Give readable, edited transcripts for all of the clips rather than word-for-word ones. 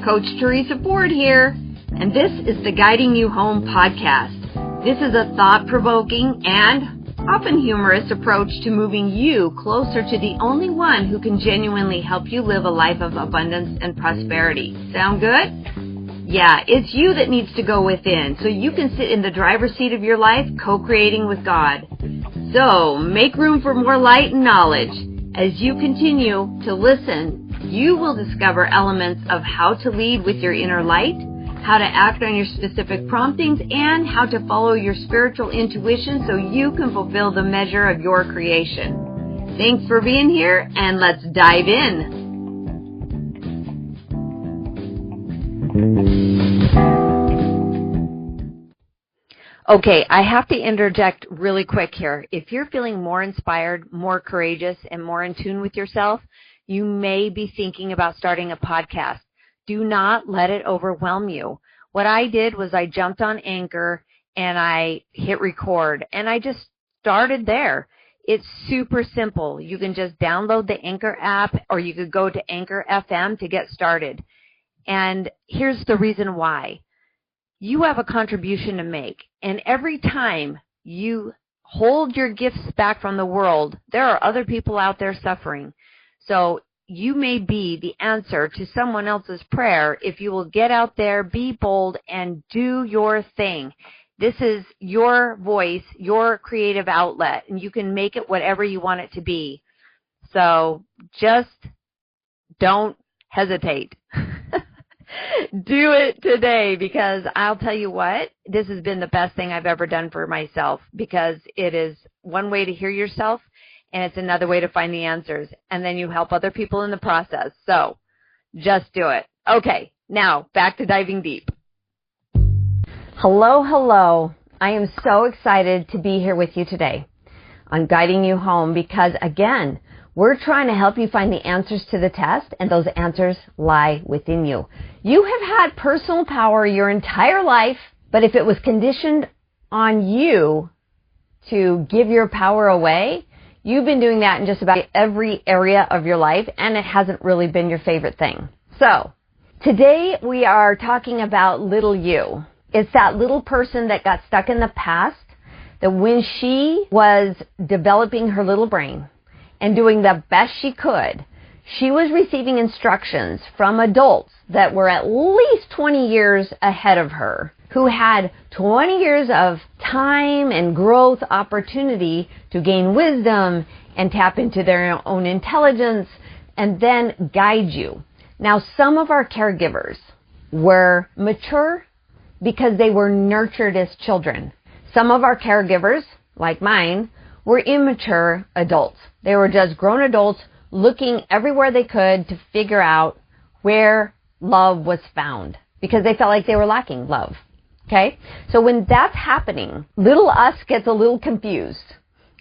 Coach Teresa Ford here, and this is the Guiding You Home podcast. This is a thought-provoking and often humorous approach to moving you closer to the only one who can genuinely help you live a life of abundance and prosperity. Sound good? Yeah, it's you that needs to go within so you can sit in the driver's seat of your life, co-creating with God. So, make room for more light and knowledge. As you continue to listen, you will discover elements of how to lead with your inner light, how to act on your specific promptings, and how to follow your spiritual intuition so you can fulfill the measure of your creation. Thanks for being here, and let's dive in. Okay, I have to interject really quick here. If you're feeling more inspired, more courageous, and more in tune with yourself, you may be thinking about starting a podcast. Do not let it overwhelm you. What I did was I jumped on Anchor and I hit record, and I just started there. It's super simple. You can just download the Anchor app, or you could go to Anchor FM to get started. And here's the reason why. You have a contribution to make, and every time you hold your gifts back from the world, there are other people out there suffering. So you may be the answer to someone else's prayer if you will get out there, be bold, and do your thing. This is your voice, your creative outlet, and you can make it whatever you want it to be. So just don't hesitate. Do it today, because I'll tell you what, this has been the best thing I've ever done for myself, because it is one way to hear yourself, and it's another way to find the answers, and then you help other people in the process. So just do it. Okay, now back to diving deep. Hello. I am so excited to be here with you today on Guiding You Home, because again, we're trying to help you find the answers to the test, and those answers lie within you. You have had personal power your entire life, but if it was conditioned on you to give your power away, you've been doing that in just about every area of your life, and it hasn't really been your favorite thing. So, today we are talking about little you. It's that little person that got stuck in the past, that when she was developing her little brain and doing the best she could, she was receiving instructions from adults that were at least 20 years ahead of her, who had 20 years of time and growth opportunity to gain wisdom and tap into their own intelligence and then guide you. Now, some of our caregivers were mature because they were nurtured as children. Some of our caregivers, like mine, were immature adults. They were just grown adults looking everywhere they could to figure out where love was found, because they felt like they were lacking love. Okay? So when that's happening, little us gets a little confused.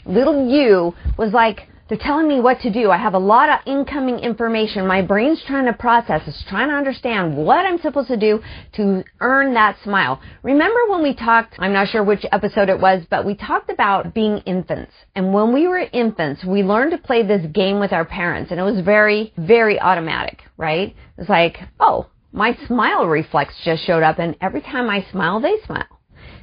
Little you was like, they're telling me what to do. I have a lot of incoming information. My brain's trying to process. It's trying to understand what I'm supposed to do to earn that smile. Remember when we talked, I'm not sure which episode it was, but we talked about being infants. And when we were infants, we learned to play this game with our parents. And it was very, very automatic, right? It's like, oh, my smile reflex just showed up, and every time I smile, they smile.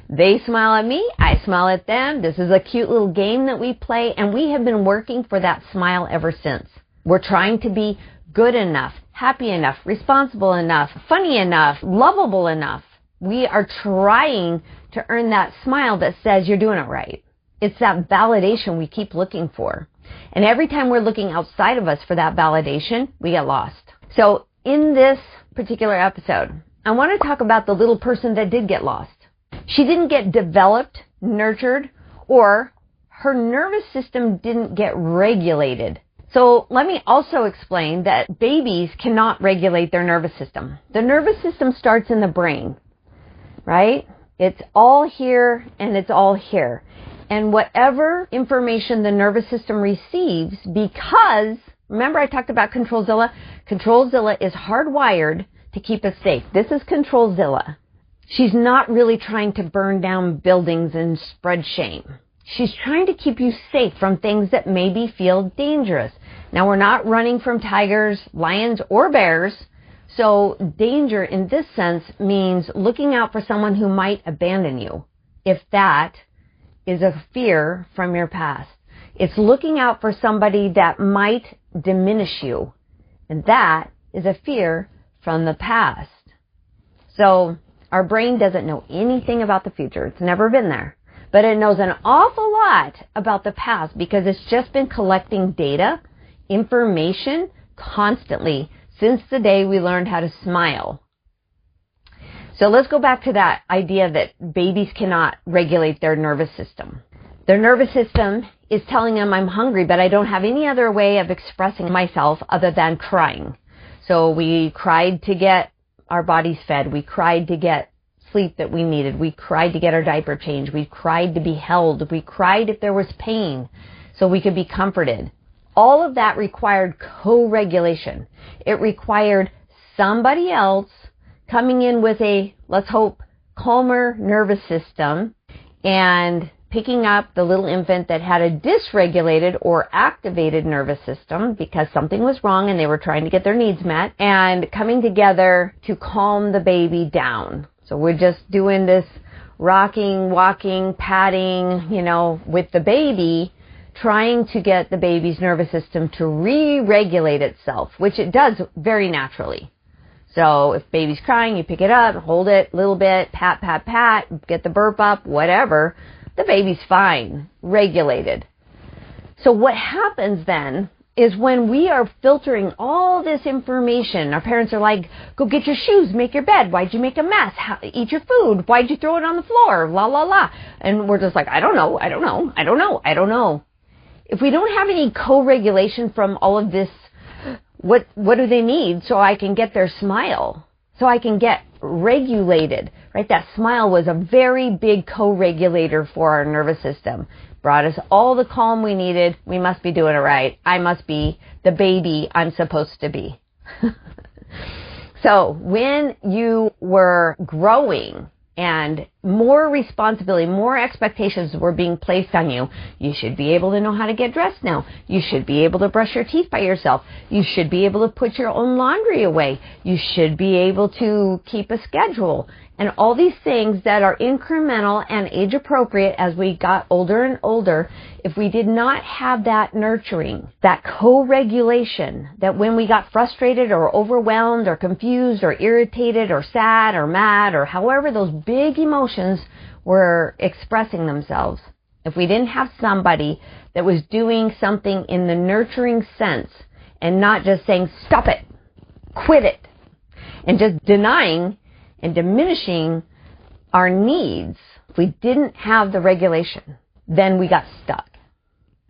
They smile at me, I smile at them. This is a cute little game that we play, and we have been working for that smile ever since. We're trying to be good enough, happy enough, responsible enough, funny enough, lovable enough. We are trying to earn that smile that says you're doing it right. It's that validation we keep looking for. And every time we're looking outside of us for that validation, we get lost. So in this particular episode, I want to talk about the little person that did get lost. She didn't get developed, nurtured, or her nervous system didn't get regulated. So let me also explain that babies cannot regulate their nervous system. The nervous system starts in the brain, right? It's all here and it's all here. And whatever information the nervous system receives, because, remember I talked about Controlzilla? Controlzilla is hardwired to keep us safe. This is Controlzilla. She's not really trying to burn down buildings and spread shame. She's trying to keep you safe from things that maybe feel dangerous. Now, we're not running from tigers, lions, or bears, So danger in this sense means looking out for someone who might abandon you, if that is a fear from your past. It's looking out for somebody that might diminish you, and that is a fear from the past. So our brain doesn't know anything about the future. It's never been there. But it knows an awful lot about the past because it's just been collecting data, information constantly since the day we learned how to smile. So let's go back to that idea that babies cannot regulate their nervous system. Their nervous system is telling them, I'm hungry, but I don't have any other way of expressing myself other than crying. So we cried to get our bodies fed. We cried to get sleep that we needed. We cried to get our diaper changed. We cried to be held. We cried if there was pain so we could be comforted. All of that required co-regulation. It required somebody else coming in with a, let's hope, calmer nervous system and picking up the little infant that had a dysregulated or activated nervous system because something was wrong and they were trying to get their needs met, and coming together to calm the baby down. So we're just doing this rocking, walking, patting, with the baby, trying to get the baby's nervous system to re-regulate itself, which it does very naturally. So if baby's crying, you pick it up, hold it a little bit, pat, pat, pat, get the burp up, whatever. The baby's fine, regulated. So what happens then is when we are filtering all this information, our parents are like, go get your shoes, make your bed. Why'd you make a mess? Eat your food. Why'd you throw it on the floor? La, la, la. And we're just like, I don't know. If we don't have any co-regulation from all of this, what do they need so I can get their smile? So I can get regulated, right? That smile was a very big co-regulator for our nervous system. Brought us all the calm we needed. We must be doing it right. I must be the baby I'm supposed to be. So when you were growing and more responsibility, more expectations were being placed on you. You should be able to know how to get dressed now. You should be able to brush your teeth by yourself. You should be able to put your own laundry away. You should be able to keep a schedule. And all these things that are incremental and age appropriate as we got older and older, if we did not have that nurturing, that co-regulation, that when we got frustrated or overwhelmed or confused or irritated or sad or mad or however those big emotions were expressing themselves, if we didn't have somebody that was doing something in the nurturing sense and not just saying, stop it, quit it, and just denying and diminishing our needs, if we didn't have the regulation, then we got stuck.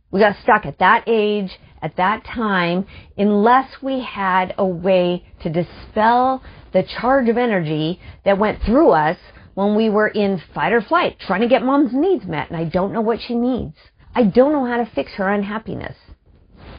We got stuck at that age, at that time, unless we had a way to dispel the charge of energy that went through us when we were in fight or flight, trying to get mom's needs met, and I don't know what she needs. I don't know how to fix her unhappiness.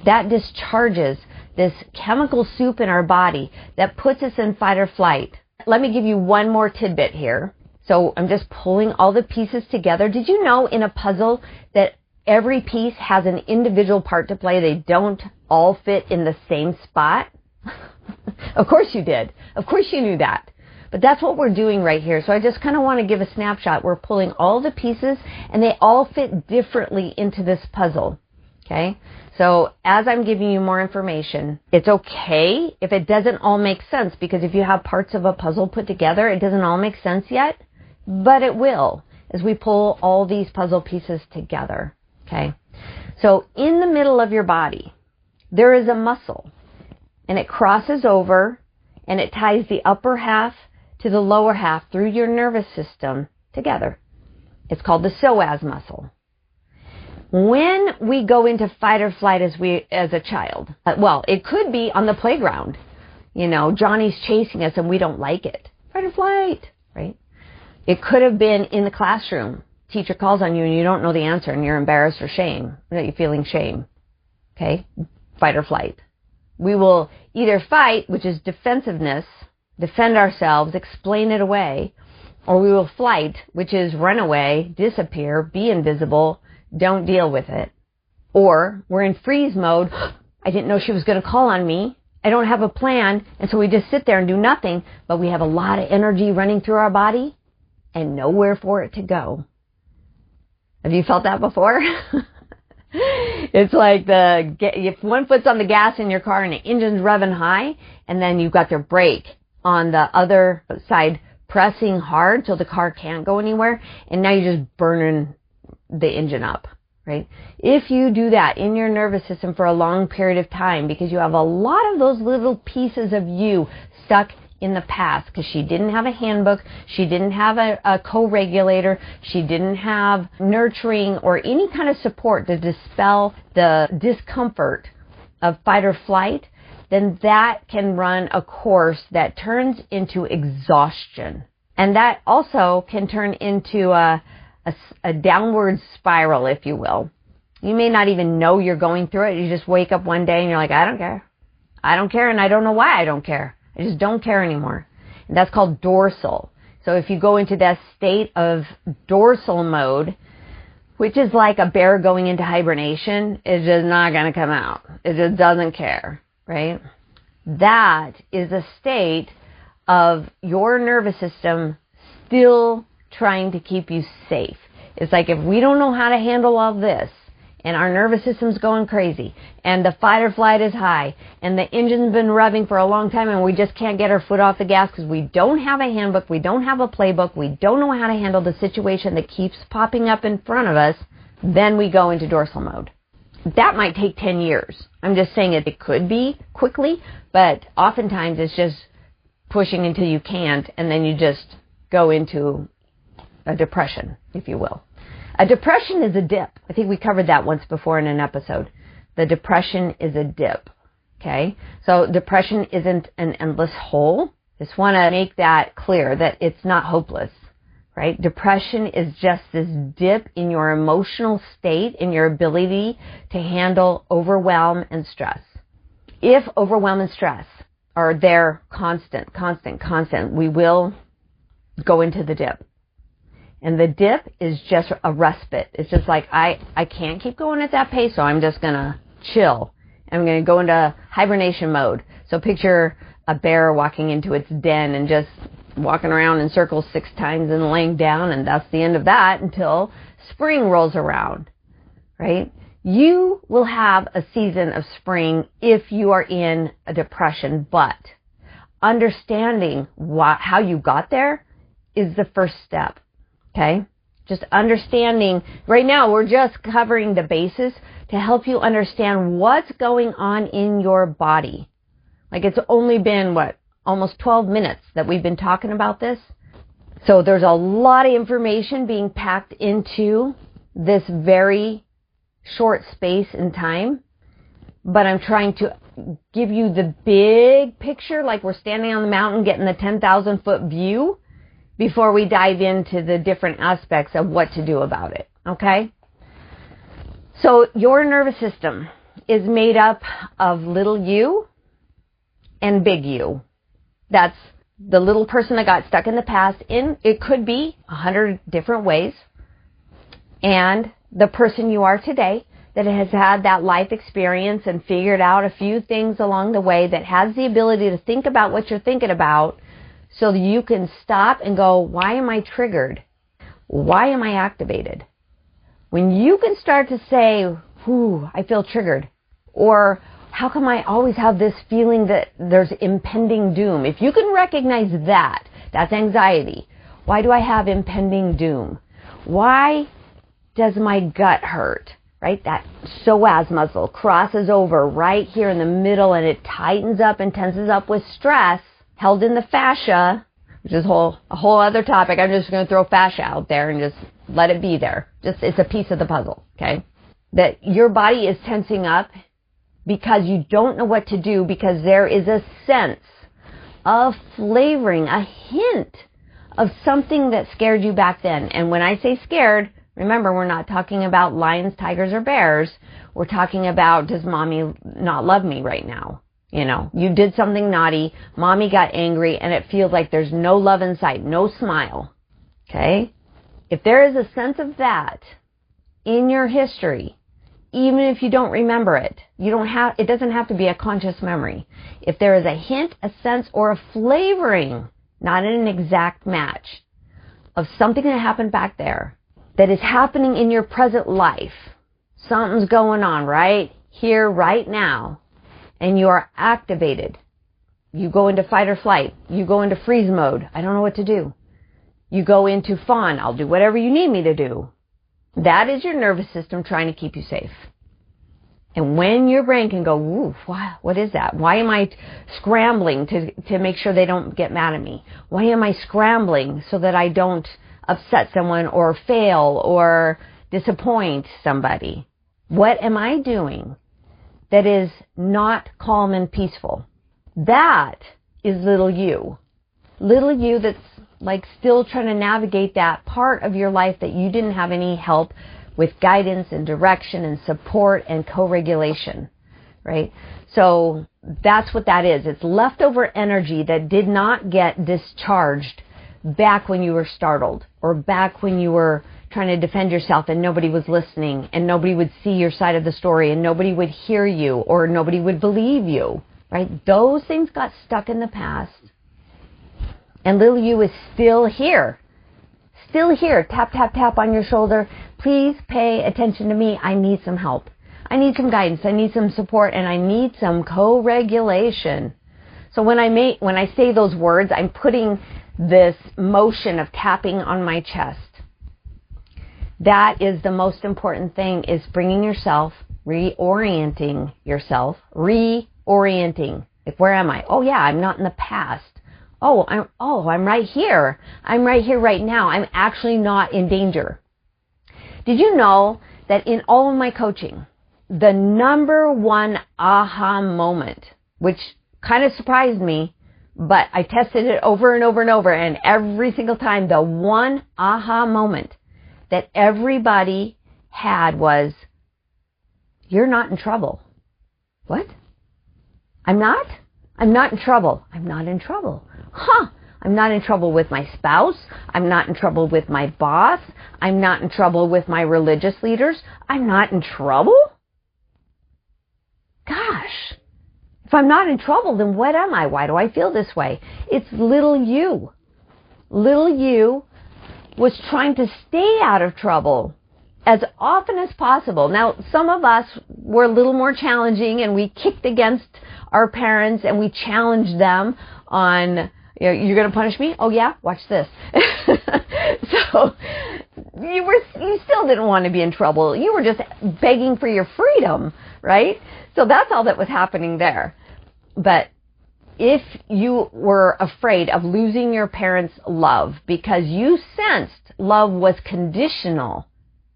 That discharges this chemical soup in our body that puts us in fight or flight. Let me give you one more tidbit here. So I'm just pulling all the pieces together. Did you know in a puzzle that every piece has an individual part to play? They don't all fit in the same spot. Of course you did. Of course you knew that. But that's what we're doing right here. So I just kind of want to give a snapshot. We're pulling all the pieces and they all fit differently into this puzzle. Okay? So as I'm giving you more information, it's okay if it doesn't all make sense, because if you have parts of a puzzle put together, it doesn't all make sense yet, but it will as we pull all these puzzle pieces together. Okay? So in the middle of your body, there is a muscle, and it crosses over and it ties the upper half to the lower half through your nervous system together. It's called the psoas muscle. When we go into fight or flight as a child, well, it could be on the playground. Johnny's chasing us and we don't like it. Fight or flight, right? It could have been in the classroom. Teacher calls on you and you don't know the answer and you're embarrassed or shame. You're feeling shame. Okay? Fight or flight. We will either fight, which is defensiveness, defend ourselves, explain it away, or we will flight, which is run away, disappear, be invisible, don't deal with it. Or we're in freeze mode. I didn't know she was going to call on me. I don't have a plan, and so we just sit there and do nothing, but we have a lot of energy running through our body and nowhere for it to go. Have you felt that before? It's like if one foot's on the gas in your car and the engine's revving high, and then you've got your brake on the other side pressing hard so the car can't go anywhere, and now you're just burning the engine up, right? If you do that in your nervous system for a long period of time, because you have a lot of those little pieces of you stuck in the past, because she didn't have a handbook, she didn't have a co-regulator, she didn't have nurturing or any kind of support to dispel the discomfort of fight or flight, then that can run a course that turns into exhaustion. And that also can turn into a downward spiral, if you will. You may not even know you're going through it. You just wake up one day and you're like, I don't care. I don't care, and I don't know why I don't care. I just don't care anymore. And that's called dorsal. So if you go into that state of dorsal mode, which is like a bear going into hibernation, it's just not going to come out. It just doesn't care, right? That is a state of your nervous system still trying to keep you safe. It's like if we don't know how to handle all this, and our nervous system's going crazy, and the fight or flight is high, and the engine's been revving for a long time, and we just can't get our foot off the gas because we don't have a handbook, we don't have a playbook, we don't know how to handle the situation that keeps popping up in front of us, then we go into dorsal mode. That might take 10 years. I'm just saying it could be quickly, but oftentimes it's just pushing until you can't, and then you just go into a depression, if you will. A depression is a dip. I think we covered that once before in an episode. The depression is a dip. Okay? So depression isn't an endless hole. Just want to make that clear that it's not hopeless. Right? Depression is just this dip in your emotional state, in your ability to handle overwhelm and stress. If overwhelm and stress are there constant, we will go into the dip. And the dip is just a respite. It's just like, I can't keep going at that pace, so I'm just going to chill. I'm going to go into hibernation mode. So picture a bear walking into its den and just walking around in circles 6 times and laying down, and that's the end of that until spring rolls around, right? You will have a season of spring if you are in a depression, but understanding how you got there is the first step. Okay? Just understanding. Right now, we're just covering the basis to help you understand what's going on in your body. Like, it's only been, almost 12 minutes that we've been talking about this. So there's a lot of information being packed into this very short space in time. But I'm trying to give you the big picture, like we're standing on the mountain getting the 10,000-foot view, before we dive into the different aspects of what to do about it, okay? So your nervous system is made up of little you and big you. That's the little person that got stuck in the past. It could be 100 different ways. And the person you are today that has had that life experience and figured out a few things along the way, that has the ability to think about what you're thinking about, so that you can stop and go, why am I triggered? Why am I activated? When you can start to say, I feel triggered. Or how come I always have this feeling that there's impending doom? If you can recognize that, that's anxiety. Why do I have impending doom? Why does my gut hurt? Right? That psoas muscle crosses over right here in the middle, and it tightens up and tenses up with stress, held in the fascia, which is a whole other topic. I'm just going to throw fascia out there and just let it be there. It's a piece of the puzzle, okay? That your body is tensing up because you don't know what to do, because there is a sense of flavoring, a hint of something that scared you back then. And when I say scared, remember, we're not talking about lions, tigers, or bears. We're talking about, does mommy not love me right now? You know, you did something naughty, mommy got angry, and it feels like there's no love in sight, no smile. Okay? If there is a sense of that in your history, even if you don't remember it. It doesn't have to be a conscious memory. If there is a hint, a sense, or a flavoring, not an exact match, of something that happened back there that is happening in your present life, something's going on right here, right now, and you are activated. You go into fight or flight. You go into freeze mode. I don't know what to do. You go into fawn. I'll do whatever you need me to do. That is your nervous system trying to keep you safe. And when your brain can go, ooh, wow, what is that? Why am I scrambling to make sure they don't get mad at me? Why am I scrambling so that I don't upset someone or fail or disappoint somebody? What am I doing that is not calm and peaceful? That is little you. Little you that's like still trying to navigate that part of your life that you didn't have any help with guidance and direction and support and co-regulation, right? So that's what that is. It's leftover energy that did not get discharged back when you were startled or back when you were trying to defend yourself and nobody was listening and nobody would see your side of the story and nobody would hear you or nobody would believe you, right? Those things got stuck in the past. And little you is still here. Still here. Tap, tap, tap on your shoulder. Please pay attention to me. I need some help. I need some guidance. I need some support. And I need some co-regulation. So when I say those words, I'm putting this motion of tapping on my chest. That is the most important thing, is bringing yourself, reorienting yourself, reorienting. Like, where am I? Oh yeah, I'm not in the past. I'm right here. I'm right here right now. I'm actually not in danger. Did you know that in all of my coaching, the number one aha moment, which kind of surprised me, but I tested it over and over and over, and every single time the one aha moment that everybody had was, you're not in trouble. What? I'm not? I'm not in trouble. I'm not in trouble. I'm not in trouble with my spouse. I'm not in trouble with my boss. I'm not in trouble with my religious leaders. I'm not in trouble? Gosh, if I'm not in trouble, then what am I? Why do I feel this way? It's little you. Little you was trying to stay out of trouble as often as possible. Now, some of us were a little more challenging and we kicked against our parents and we challenged them on, you're going to punish me? Oh yeah? Watch this. So you still didn't want to be in trouble. You were just begging for your freedom, right? So that's all that was happening there. But if you were afraid of losing your parents' love because you sensed love was conditional,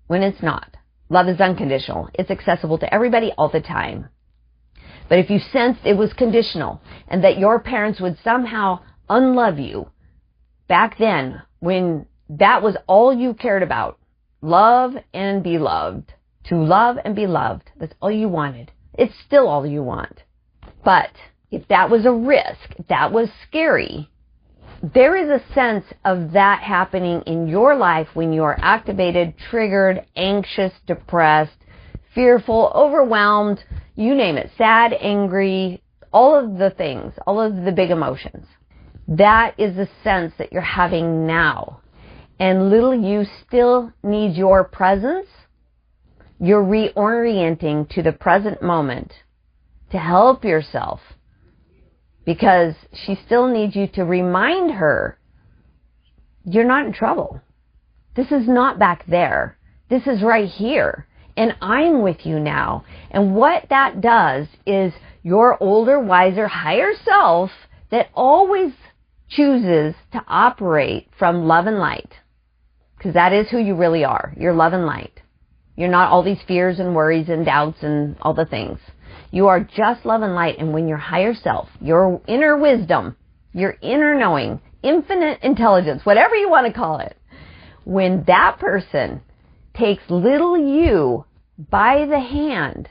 when it's not. Love is unconditional. It's accessible to everybody all the time. But if you sensed it was conditional and that your parents would somehow unlove you back then, when that was all you cared about, love and be loved, to love and be loved, that's all you wanted. It's still all you want. But if that was a risk, if that was scary, there is a sense of that happening in your life when you are activated, triggered, anxious, depressed, fearful, overwhelmed, you name it, sad, angry, all of the things, all of the big emotions. That is the sense that you're having now. And little you still needs your presence. You're reorienting to the present moment to help yourself, because she still needs you to remind her, you're not in trouble. This is not back there. This is right here. And I'm with you now. And what that does is your older, wiser, higher self that always chooses to operate from love and light, because that is who you really are. You're love and light. You're not all these fears and worries and doubts and all the things. You are just love and light. And when your higher self, your inner wisdom, your inner knowing, infinite intelligence, whatever you want to call it, when that person takes little you by the hand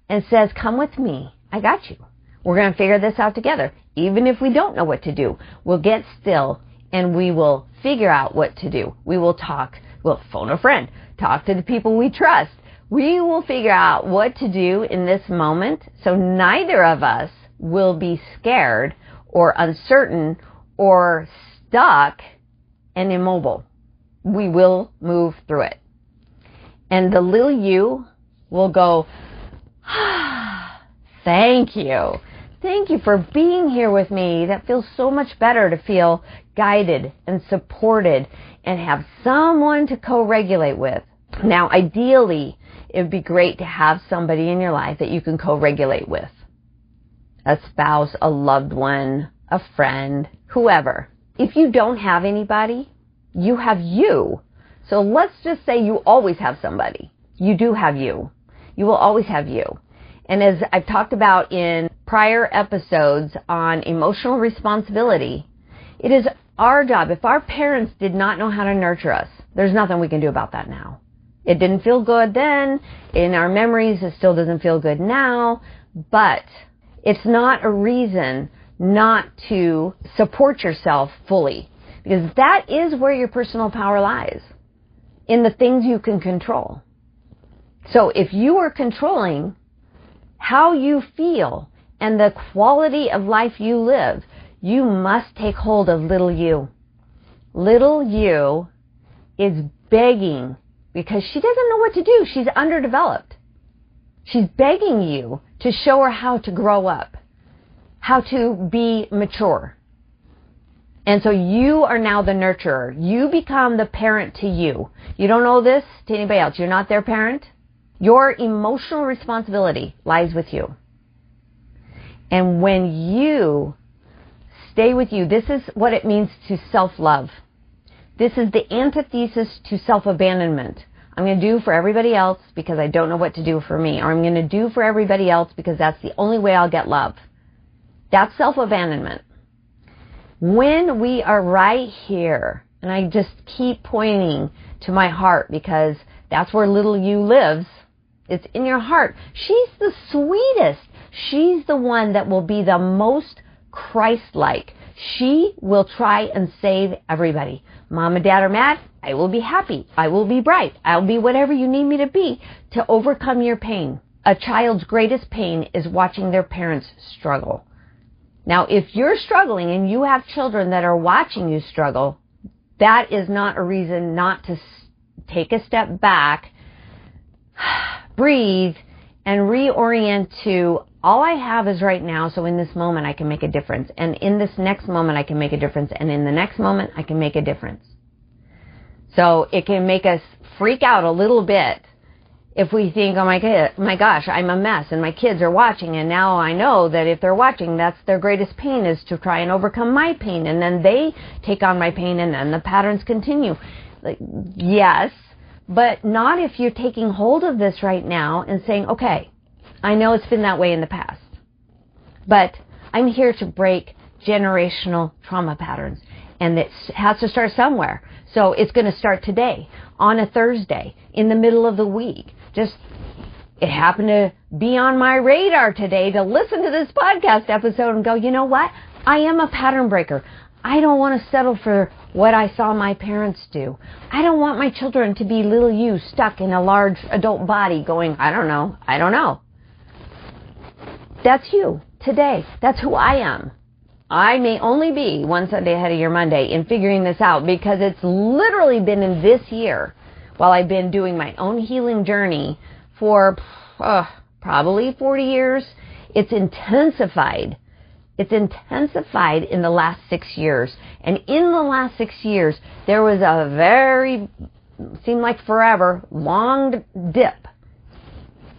and says, come with me, I got you. We're going to figure this out together. Even if we don't know what to do, we'll get still and we will figure out what to do. We will talk. We'll phone a friend, talk to the people we trust. We will figure out what to do in this moment, so neither of us will be scared or uncertain or stuck and immobile. We will move through it. And the little you will go, thank you. Thank you for being here with me. That feels so much better to feel guided and supported and have someone to co-regulate with. Now, ideally, it would be great to have somebody in your life that you can co-regulate with. A spouse, a loved one, a friend, whoever. If you don't have anybody, you have you. So let's just say you always have somebody. You do have you. You will always have you. And as I've talked about in prior episodes on emotional responsibility, it is our job. If our parents did not know how to nurture us, there's nothing we can do about that now. It didn't feel good then. In our memories, it still doesn't feel good now. But it's not a reason not to support yourself fully. Because that is where your personal power lies. In the things you can control. So if you are controlling how you feel and the quality of life you live, you must take hold of little you. Little you is begging because she doesn't know what to do. She's underdeveloped. She's begging you to show her how to grow up, how to be mature. And so you are now the nurturer. You become the parent to you. You don't owe this to anybody else. You're not their parent. Your emotional responsibility lies with you. And when you stay with you, this is what it means to self-love. This is the antithesis to self-abandonment. I'm going to do for everybody else because I don't know what to do for me. Or I'm going to do for everybody else because that's the only way I'll get love. That's self-abandonment. When we are right here, and I just keep pointing to my heart because that's where little you lives. It's in your heart. She's the sweetest. She's the one that will be the most Christ-like. She will try and save everybody. Mom and Dad are mad. I will be happy. I will be bright. I'll be whatever you need me to be to overcome your pain. A child's greatest pain is watching their parents struggle. Now, if you're struggling and you have children that are watching you struggle, that is not a reason not to take a step back, breathe, and reorient to all I have is right now, so in this moment I can make a difference. And in this next moment I can make a difference. And in the next moment I can make a difference. So it can make us freak out a little bit if we think, oh my gosh, I'm a mess and my kids are watching, and now I know that if they're watching, that's their greatest pain is to try and overcome my pain, and then they take on my pain, and then the patterns continue. Like, yes, but not if you're taking hold of this right now and saying, okay, I know it's been that way in the past, but I'm here to break generational trauma patterns, and it has to start somewhere. So it's going to start today, on a Thursday, in the middle of the week. Just, it happened to be on my radar today to listen to this podcast episode and go, you know what? I am a pattern breaker. I don't want to settle for what I saw my parents do. I don't want my children to be little you stuck in a large adult body going, I don't know. That's you today. That's who I am. I may only be one Sunday ahead of your Monday in figuring this out because it's literally been in this year while I've been doing my own healing journey for probably 40 years. It's intensified. It's intensified in the last 6 years. And in the last 6 years, there was a very, seemed like forever, long dip,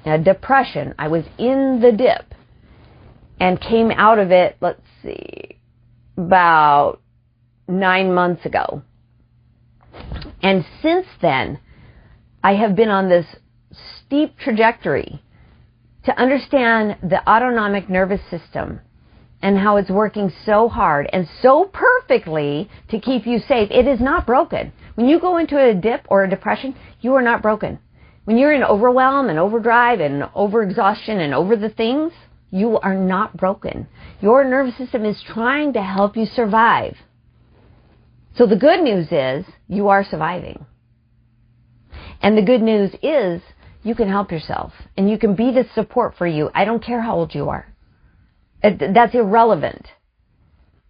a depression. I was in the dip and came out of it, let's see, about 9 months ago. And since then, I have been on this steep trajectory to understand the autonomic nervous system and how it's working so hard and so perfectly to keep you safe. It is not broken. When you go into a dip or a depression, you are not broken. When you're in overwhelm and overdrive and overexhaustion and over the things, you are not broken. Your nervous system is trying to help you survive. So the good news is you are surviving. And the good news is you can help yourself. And you can be the support for you. I don't care how old you are. That's irrelevant.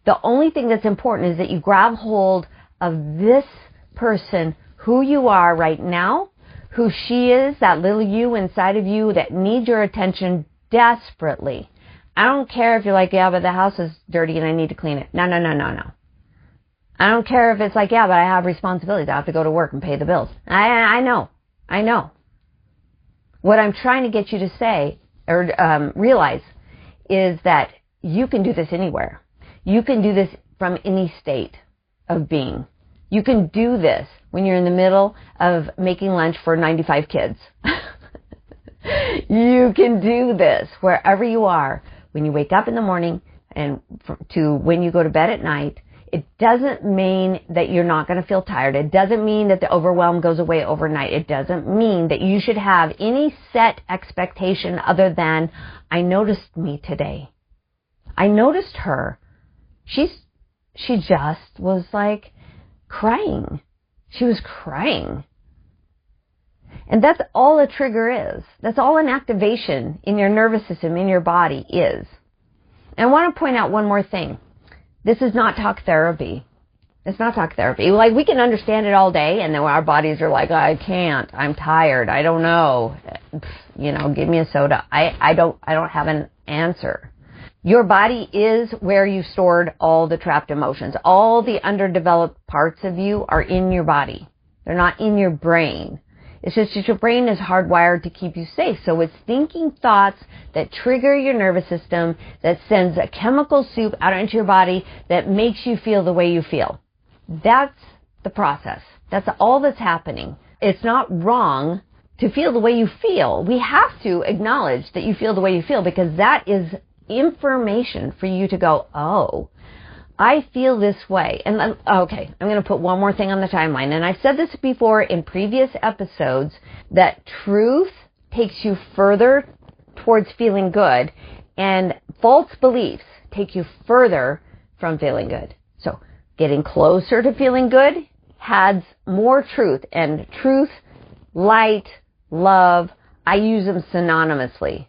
The only thing that's important is that you grab hold of this person, who you are right now, who she is, that little you inside of you that needs your attention desperately. I don't care if you're like, yeah, but the house is dirty and I need to clean it. No. I don't care if it's like, yeah, but I have responsibilities. I have to go to work and pay the bills. I know. What I'm trying to get you to say or realize is that you can do this anywhere. You can do this from any state of being. You can do this when you're in the middle of making lunch for 95 kids. You can do this wherever you are, when you wake up in the morning and to when you go to bed at night. It doesn't mean that you're not going to feel tired. It doesn't mean that the overwhelm goes away overnight. It doesn't mean that you should have any set expectation other than, I noticed me today. I noticed her. She just was like crying. She was crying. And that's all a trigger is. That's all an activation in your nervous system, in your body is. And I want to point out one more thing. This is not talk therapy. It's not talk therapy. Like, we can understand it all day, and then our bodies are like, I can't. I'm tired. I don't know. Give me a soda. I don't have an answer. Your body is where you stored all the trapped emotions. All the underdeveloped parts of you are in your body. They're not in your brain. It's just that your brain is hardwired to keep you safe. So it's thinking thoughts that trigger your nervous system, that sends a chemical soup out into your body that makes you feel the way you feel. That's the process. That's all that's happening. It's not wrong to feel the way you feel. We have to acknowledge that you feel the way you feel, because that is information for you to go, oh, I feel this way. And okay, I'm going to put one more thing on the timeline. And I've said this before in previous episodes, that truth takes you further towards feeling good, and false beliefs take you further from feeling good. So getting closer to feeling good has more truth. And truth, light, love, I use them synonymously.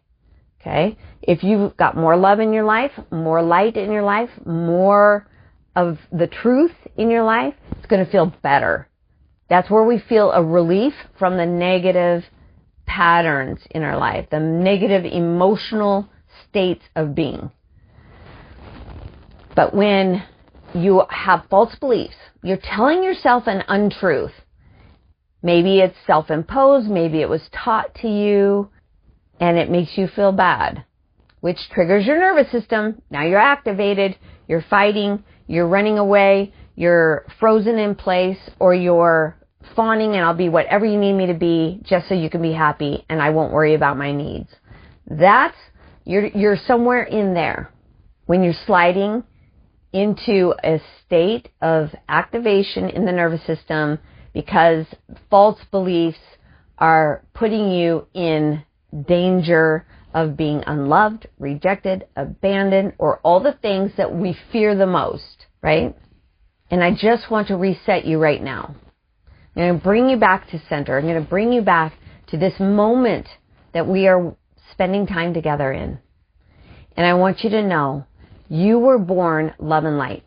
Okay? If you've got more love in your life, more light in your life, more of the truth in your life, it's going to feel better. That's where we feel a relief from the negative patterns in our life, the negative emotional states of being. But when you have false beliefs, you're telling yourself an untruth. Maybe it's self-imposed, maybe it was taught to you, and it makes you feel bad, which triggers your nervous system. Now you're activated, you're fighting, you're running away, you're frozen in place, or you're fawning, and I'll be whatever you need me to be just so you can be happy and I won't worry about my needs. That's, you're somewhere in there when you're sliding into a state of activation in the nervous system, because false beliefs are putting you in danger of being unloved, rejected, abandoned, or all the things that we fear the most, right? And I just want to reset you right now. I'm going to bring you back to center. I'm going to bring you back to this moment that we are spending time together in. And I want you to know you were born love and light.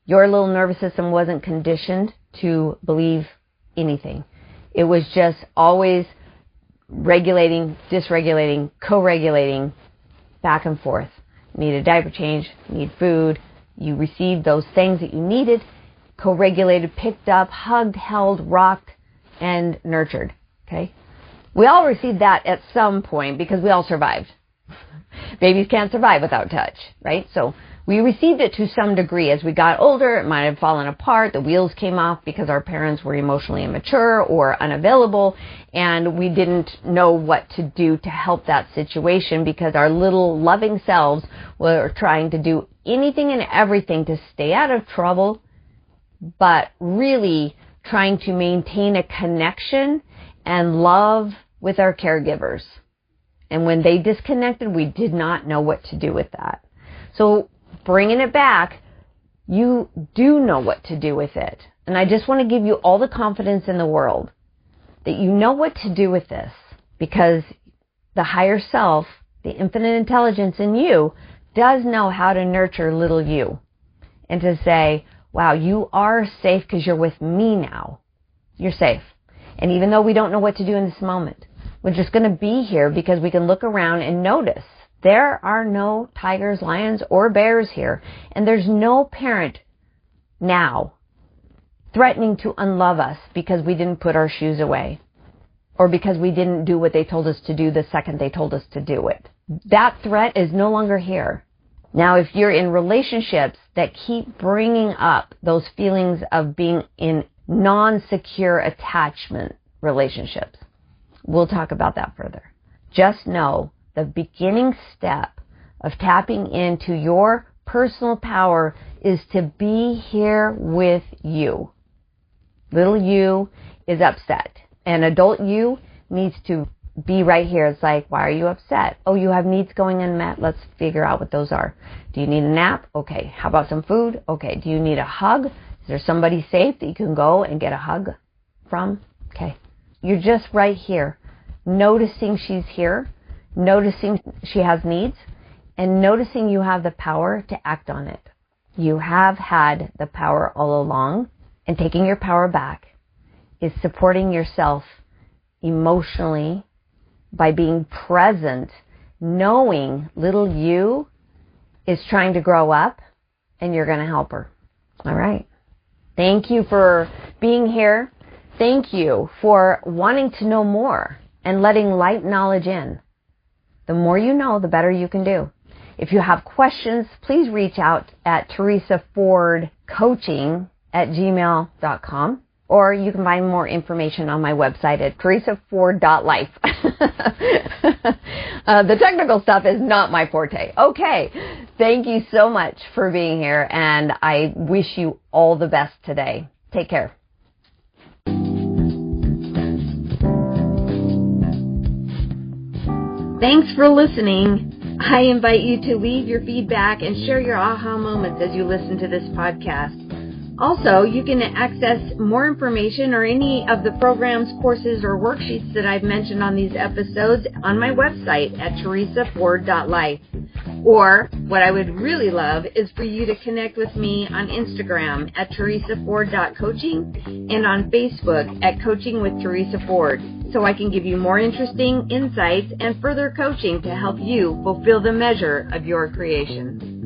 Your little nervous system wasn't conditioned to believe anything. It was just always regulating, dysregulating, co-regulating, back and forth. Need a diaper change, need food. You received those things that you needed, co-regulated, picked up, hugged, held, rocked, and nurtured. Okay? We all received that at some point because we all survived. Babies can't survive without touch, right? So we received it to some degree. As we got older, it might have fallen apart. The wheels came off because our parents were emotionally immature or unavailable, and we didn't know what to do to help that situation because our little loving selves were trying to do anything and everything to stay out of trouble, but really trying to maintain a connection and love with our caregivers. And when they disconnected, we did not know what to do with that. So bringing it back, you do know what to do with it. And I just want to give you all the confidence in the world that you know what to do with this. because the higher self, the infinite intelligence in you, does know how to nurture little you and to say, wow, you are safe because you're with me now. You're safe. And even though we don't know what to do in this moment, we're just going to be here because we can look around and notice there are no tigers, lions, or bears here. And there's no parent now threatening to unlove us because we didn't put our shoes away or because we didn't do what they told us to do the second they told us to do it. That threat is no longer here. Now, if you're in relationships that keep bringing up those feelings of being in non-secure attachment relationships, we'll talk about that further. Just know the beginning step of tapping into your personal power is to be here with you. Little you is upset, and adult you needs to be right here. It's like, why are you upset? Oh, you have needs going unmet. Let's figure out what those are. Do you need a nap? Okay. How about some food? Okay. Do you need a hug? Is there somebody safe that you can go and get a hug from? Okay. You're just right here, noticing she's here, noticing she has needs, and noticing you have the power to act on it. You have had the power all along, and taking your power back is supporting yourself emotionally by being present, knowing little you is trying to grow up and you're going to help her. All right. Thank you for being here. Thank you for wanting to know more and letting light knowledge in. The more you know, the better you can do. If you have questions, please reach out at teresafordcoaching@gmail.com. Or you can find more information on my website at teresaford.life. The technical stuff is not my forte. Okay. Thank you so much for being here, and I wish you all the best today. Take care. Thanks for listening. I invite you to leave your feedback and share your aha moments as you listen to this podcast. Also, you can access more information or any of the programs, courses, or worksheets that I've mentioned on these episodes on my website at teresaford.life. Or, what I would really love is for you to connect with me on Instagram at teresaford.coaching and on Facebook at Coaching with Teresa Ford, so I can give you more interesting insights and further coaching to help you fulfill the measure of your creation.